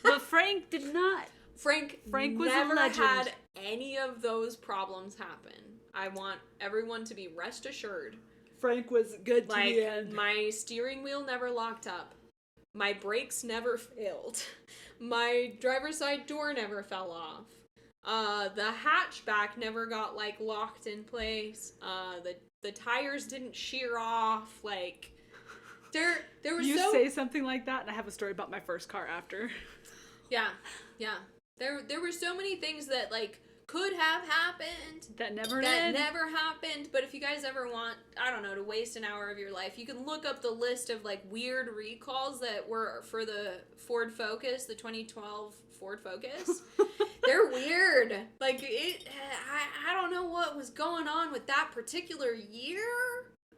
S3: But Frank did not.
S2: Frank
S3: was
S2: never
S3: a legend.
S2: had any of those problems happen. I want everyone to be rest assured.
S3: Frank was good to
S2: Like,
S3: the end.
S2: my steering wheel never locked up. My brakes never failed. My driver's side door never fell off. The hatchback never got like locked in place. The tires didn't shear off. Like, there was
S3: You say something like that, and I have a story about my first car after.
S2: Yeah. There were so many things that like could have happened
S3: That never
S2: happened. But if you guys ever want, I don't know, to waste an hour of your life, you can look up the list of like weird recalls that were for the Ford Focus, the 2012 Ford Focus. They're weird. Like, I don't know what was going on with that particular year.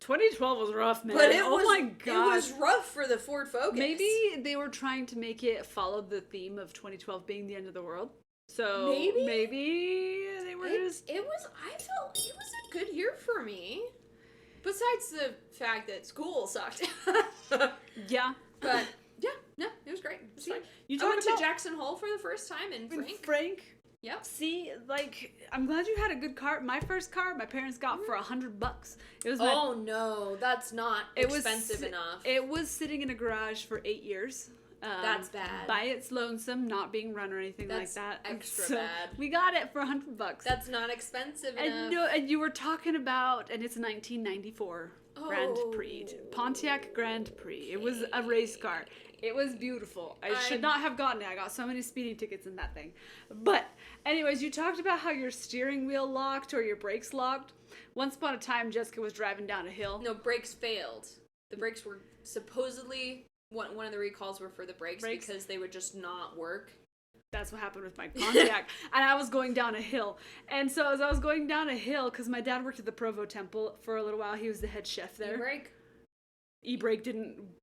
S3: 2012 was rough, man.
S2: But
S3: my god.
S2: It was rough for the Ford Focus.
S3: Maybe they were trying to make it follow the theme of 2012 being the end of the world. So maybe they were just...
S2: I felt it was a good year for me. Besides the fact that school sucked.
S3: Yeah.
S2: But, yeah, no, it was great. It was fine. I went to Jackson Hole for the first time in Frank. Yep.
S3: See, like, I'm glad you had a good car. My first car, my parents got for $100. It was
S2: no, that's not expensive enough.
S3: It was sitting in a garage for 8 years.
S2: That's bad.
S3: By its lonesome, not being run or anything like that.
S2: Extra bad.
S3: We got it for $100.
S2: That's not expensive enough.
S3: And you were talking about, and it's a 1994 Grand Prix, Pontiac Grand Prix. It was a race car. It was beautiful. I should not have gotten it. I got so many speeding tickets in that thing. But anyways, you talked about how your steering wheel locked or your brakes locked. Once upon a time, Jessica was driving down a hill.
S2: No, brakes failed. The brakes were supposedly, one of the recalls were for the brakes because they would just not work.
S3: That's what happened with my Pontiac. And I was going down a hill. And so as I was going down a hill, because my dad worked at the Provo Temple for a little while. He was the head chef there. E-brake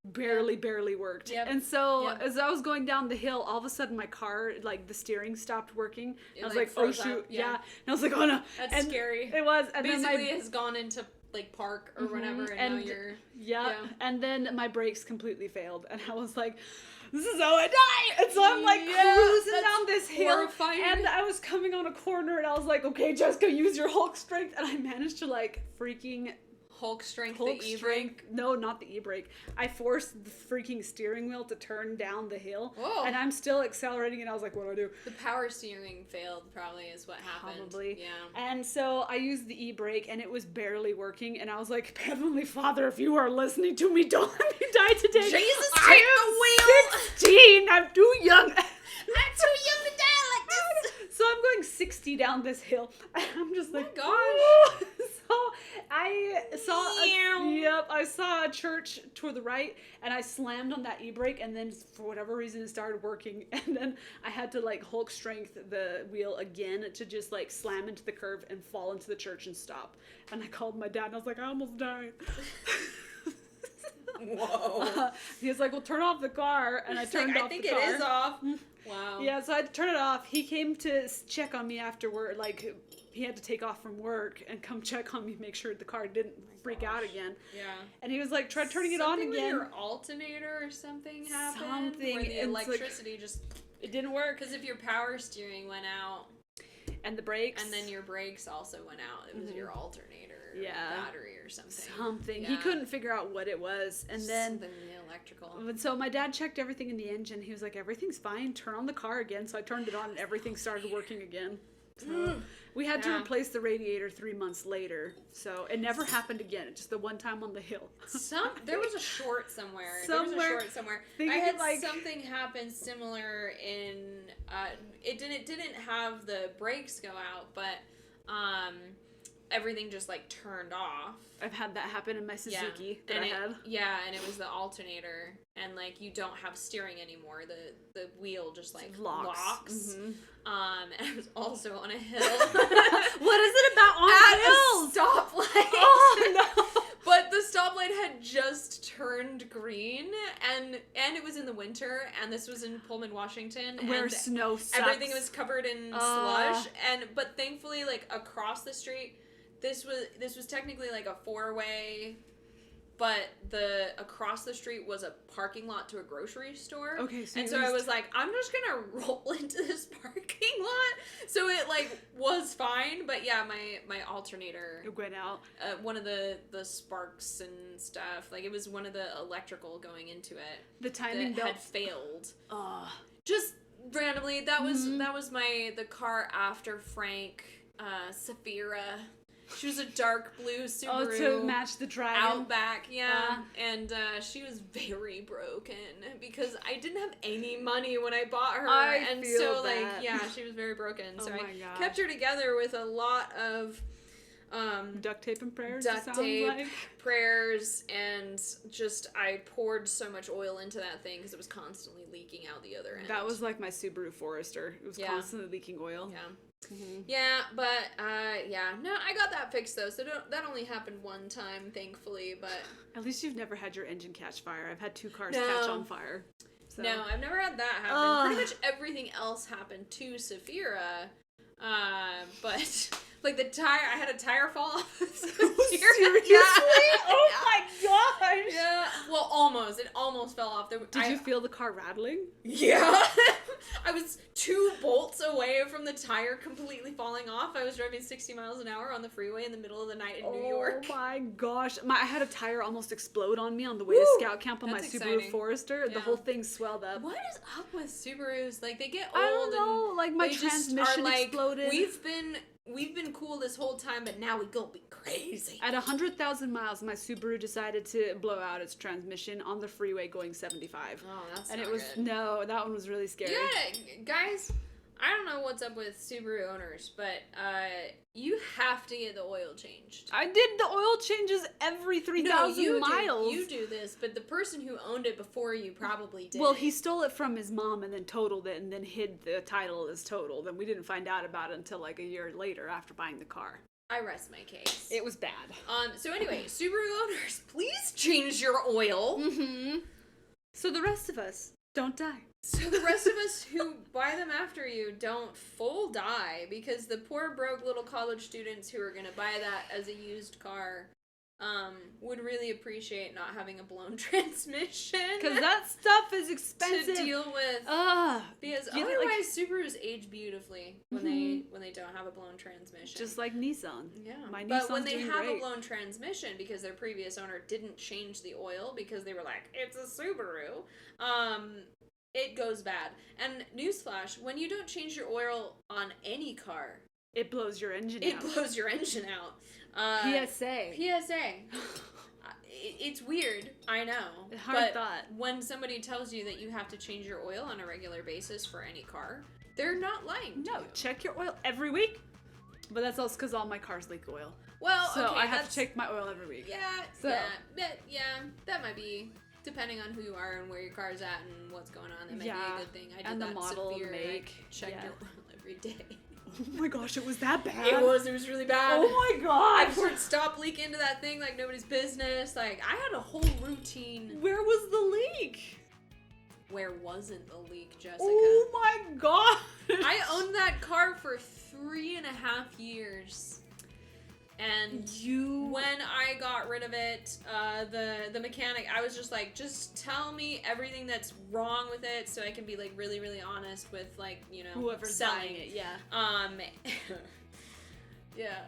S3: barely worked.
S2: Yep.
S3: And so as I was going down the hill, all of a sudden my car, like the steering stopped working. And I was like, oh shoot. Yeah. And I was like, oh no.
S2: That's scary.
S3: It was. And
S2: basically it has gone into like park or whatever, and now you're...
S3: Yeah. And then my brakes completely failed. And I was like, this is how I die. And so I'm like cruising down this hill.
S2: Horrifying.
S3: And I was coming on a corner and I was like, okay, Jessica, use your Hulk strength. And I managed to like freaking...
S2: Hulk strength, the e-brake?
S3: No, not the e-brake. I forced the freaking steering wheel to turn down the hill.
S2: Whoa.
S3: And I'm still accelerating, and I was like, what do I do?
S2: The power steering failed, probably, is what happened.
S3: Probably.
S2: Yeah.
S3: And so I used the e-brake, and it was barely working, and I was like, Heavenly Father, if you are listening to me, don't let me die today.
S2: Jesus, take the wheel!
S3: 16! I'm too young.
S2: I'm too young to die like this!
S3: So I'm going 60 down this hill, and I'm just like,
S2: oh my gosh.
S3: So I saw a church to the right, and I slammed on that e-brake, and then for whatever reason it started working, and then I had to like Hulk strength the wheel again to just like slam into the curve and fall into the church and stop. And I called my dad, and I was like, I almost died.
S2: Whoa.
S3: He was like, well, turn off the car, and I turned off the car.
S2: I think it is off. Wow.
S3: Yeah, so I had to turn it off. He came to check on me afterward, like he had to take off from work and come check on me, make sure the car didn't freak out again.
S2: Yeah.
S3: And he was like, try turning it on again.
S2: Something with your alternator or something happened? Where the electricity just...
S3: It didn't work.
S2: Because if your power steering went out...
S3: And the brakes.
S2: And then your brakes also went out. It was your alternator or battery or something.
S3: Yeah. He couldn't figure out what it was. And then...
S2: Something electrical.
S3: So my dad checked everything in the engine. He was like, everything's fine. Turn on the car again. So I turned it on and everything started working again. So we had to replace the radiator 3 months later. So it never happened again. Just the one time on the hill.
S2: There was a short somewhere.
S3: I
S2: had something happen similar in it didn't have the brakes go out, but everything just like turned off.
S3: I've had that happen in my Suzuki that I had.
S2: Yeah, and it was the alternator, and like you don't have steering anymore. The wheel just like locks.
S3: Mm-hmm.
S2: And I was also on a hill.
S3: What is it about on hills?
S2: A stoplight.
S3: Oh no!
S2: But the stoplight had just turned green, and it was in the winter, and this was in Pullman, Washington,
S3: where
S2: and
S3: snow sucks.
S2: everything was covered in slush, but thankfully, like across the street, this was technically like a 4-way, but across the street was a parking lot to a grocery store.
S3: Okay, so
S2: I was like, I'm just gonna roll into this parking lot. So it like was fine, but yeah, my alternator
S3: went out.
S2: One of the sparks and stuff, like it was one of the electrical going into it.
S3: The timing belt
S2: had failed. Just randomly, that was the car after Frank, Saphira. She was a dark blue Subaru.
S3: Oh, to match the dragon.
S2: Outback, yeah. And she was very broken because I didn't have any money when I bought her. And so, like, yeah, she was very broken. So I kept her together with a lot of
S3: duct tape and prayers.
S2: Duct tape, prayers, and just I poured so much oil into that thing because it was constantly leaking out the other end.
S3: That was like my Subaru Forester. It was constantly leaking oil.
S2: Yeah. Mm-hmm. Yeah, but no, I got that fixed though, so that only happened one time, thankfully. But
S3: at least you've never had your engine catch fire. I've had 2 cars catch on fire. So.
S2: No, I've never had that happen. Pretty much everything else happened to Saphira, but like the tire, I had a tire fall off. Seriously?
S3: Oh my gosh!
S2: Yeah. Well, almost. It almost fell off.
S3: Did you feel the car rattling?
S2: Yeah. I was 2 bolts away from the tire completely falling off. I was driving 60 miles an hour on the freeway in the middle of the night in New York.
S3: Oh my gosh. I had a tire almost explode on me on the way to scout camp on my Subaru Forester. Yeah. The whole thing swelled up.
S2: What is up with Subarus? Like, they get old.
S3: I don't know. Like, my transmission exploded.
S2: We've been cool this whole time, but now we go be crazy.
S3: At 100,000 miles, my Subaru decided to blow out its transmission on the freeway going 75.
S2: Oh, that's
S3: and
S2: not
S3: it was
S2: good.
S3: No, that one was really scary.
S2: Yeah, guys, I don't know what's up with Subaru owners, but you have to get the oil changed.
S3: I did the oil changes every 3,000 miles.
S2: You do this, but the person who owned it before you probably did.
S3: Well, he stole it from his mom and then totaled it and then hid the title as totaled, and we didn't find out about it until like a year later after buying the car.
S2: I rest my case.
S3: It was bad.
S2: So anyway, Subaru owners, please change your oil.
S3: Mm-hmm. So the rest of us don't die.
S2: So the rest of us who buy them after you don't full die, because the poor broke little college students who are going to buy that as a used car would really appreciate not having a blown transmission.
S3: Because that stuff is expensive
S2: to deal with. Because otherwise Subarus age beautifully when they don't have a blown transmission.
S3: Just like Nissan.
S2: Yeah.
S3: My
S2: but
S3: Nissan's
S2: when they have
S3: great.
S2: a blown transmission because their previous owner didn't change the oil because they were like, it's a Subaru, it goes bad. And newsflash, when you don't change your oil on any car,
S3: it blows your engine out.
S2: It blows your engine out.
S3: PSA.
S2: It's weird, I know.
S3: Hard thought.
S2: When somebody tells you that you have to change your oil on a regular basis for any car, they're not lying to you.
S3: Check your oil every week. But that's also because all my cars leak oil.
S2: Well,
S3: so I have to check my oil every week.
S2: That might be, depending on who you are and where your car's at and what's going on, that might be a good thing. I did
S3: and
S2: that
S3: the model,
S2: severe,
S3: make.
S2: Check your oil every day.
S3: Oh my gosh, it was that bad?
S2: It was really bad.
S3: Oh my gosh!
S2: I poured stop leak into that thing like nobody's business. Like, I had a whole routine.
S3: Where was the leak?
S2: Where wasn't the leak, Jessica?
S3: Oh my gosh!
S2: I owned that car for 3.5 years. And when I got rid of it, the mechanic, I was just like, just tell me everything that's wrong with it so I can be like really, really honest with, like, you know,
S3: whoever's selling it. Yeah.
S2: Yeah.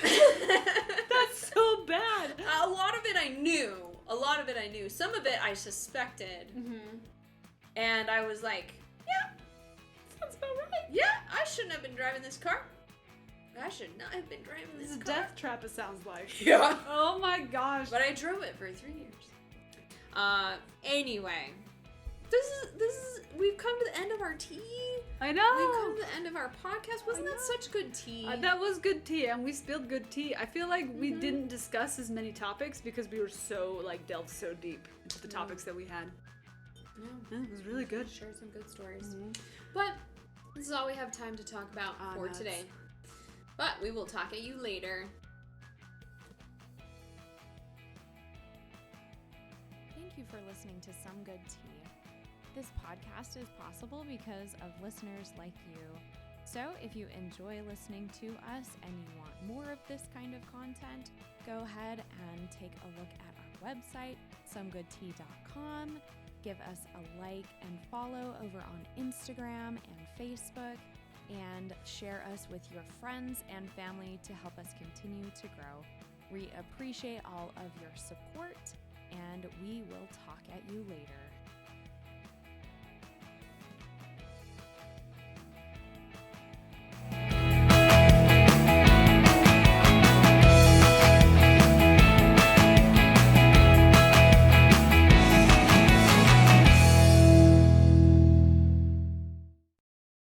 S3: That's so bad.
S2: A lot of it I knew. Some of it I suspected. Mm-hmm. And I was like, yeah, sounds about right. Yeah, I shouldn't have been driving this car. I should not have been driving this car.
S3: It's a death trap, it sounds like.
S2: Yeah.
S3: Oh my gosh.
S2: But I drove it for 3 years. Anyway. This is we've come to the end of our tea.
S3: I know.
S2: We've come to the end of our podcast. Wasn't that such good tea?
S3: That was good tea, and we spilled good tea. I feel like we didn't discuss as many topics because we were so, like, delved so deep into the topics that we had. Yeah, it was really good.
S2: Shared some good stories. But this is all we have time to talk about for today. But we will talk at you later.
S1: Thank you for listening to Some Good Tea. This podcast is possible because of listeners like you. So if you enjoy listening to us and you want more of this kind of content, go ahead and take a look at our website, somegoodtea.com. Give us a like and follow over on Instagram and Facebook, and share us with your friends and family to help us continue to grow. We appreciate all of your support, and we will talk at you later.